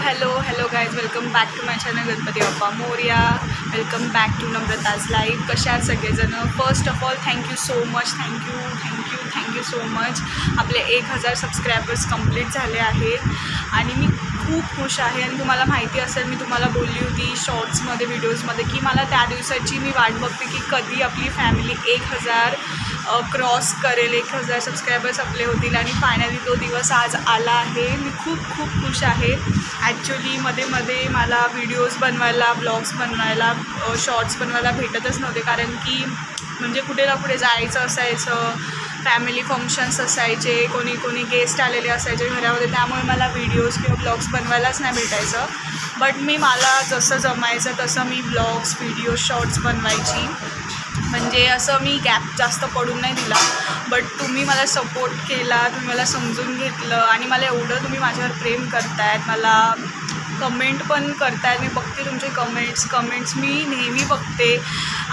Hello guys, welcome back to my channel Ganpati बाप्पा मोरया. Welcome back to Namrata's live. कशा आहात सगळेजण? First of all thank you so much, thank you so much. आपले 1000 subscribers complete झाले आहेत आणि मी खूप खुश आहे. आणि तुम्हाला माहिती असेल, मी तुम्हाला बोलली होती शॉर्ट्समध्ये, व्हिडिओजमध्ये की मला त्या दिवसाची मी वाट बघते की कधी आपली फॅमिली 1000 क्रॉस करेल, 1000 सबस्क्रायबर्स आपले होतील. आणि फायनली तो दिवस आज आला आहे. मी खूप खुश आहे. ॲक्च्युली मध्ये मला व्हिडिओज बनवायला, ब्लॉग्स बनवायला, शॉर्ट्स बनवायला भेटतच नव्हते, कारण की म्हणजे कुठे ना कुठे जायचं असायचं, फॅमिली फंक्शन्स असायचे, कोणी गेस्ट आलेले असायचे घरामध्ये, त्यामुळे मला व्हिडिओज किंवा ब्लॉग्स बनवायलाच नाही भेटायचं. बट मला जसं जमायचं तसं मी ब्लॉग्स, व्हिडिओ, शॉर्ट्स बनवायची. म्हणजे असं मी गॅप जास्त पडून नाही दिला. बट तुम्ही मला सपोर्ट केला, तुम्ही मला समजून घेतलं आणि मला एवढं तुम्ही माझ्यावर प्रेम करतायत, मला कमेंट पण करतायत. मी बघते तुमचे कमेंट्स मी नेहमी बघते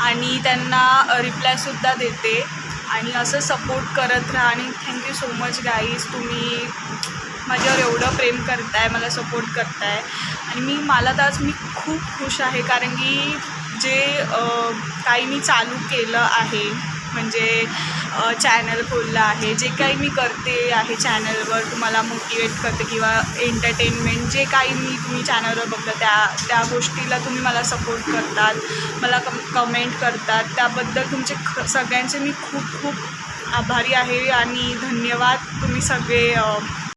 आणि त्यांना रिप्लायसुद्धा देते. आणि असं सपोर्ट करत राहा. आणि थँक्यू सो मच गाईज, तुम्ही माझ्यावर एवढं प्रेम करताय, मला सपोर्ट करताय. आणि मला तर आज मी खूप खुश आहे, कारण की जे काही मी चालू केलं आहे, म्हणजे चॅनल खोललं आहे, जे काही मी करते आहे चॅनलवर, तुम्हाला मोटिवेट करते किंवा एंटरटेनमेंट, जे काही तुम्ही चॅनलवर बघता त्या गोष्टीला तुम्ही मला सपोर्ट करतात, मला कमेंट करतात. त्याबद्दल तुमचे सगळ्यांचे मी खूप आभारी आहे आणि धन्यवाद. तुम्ही सगळे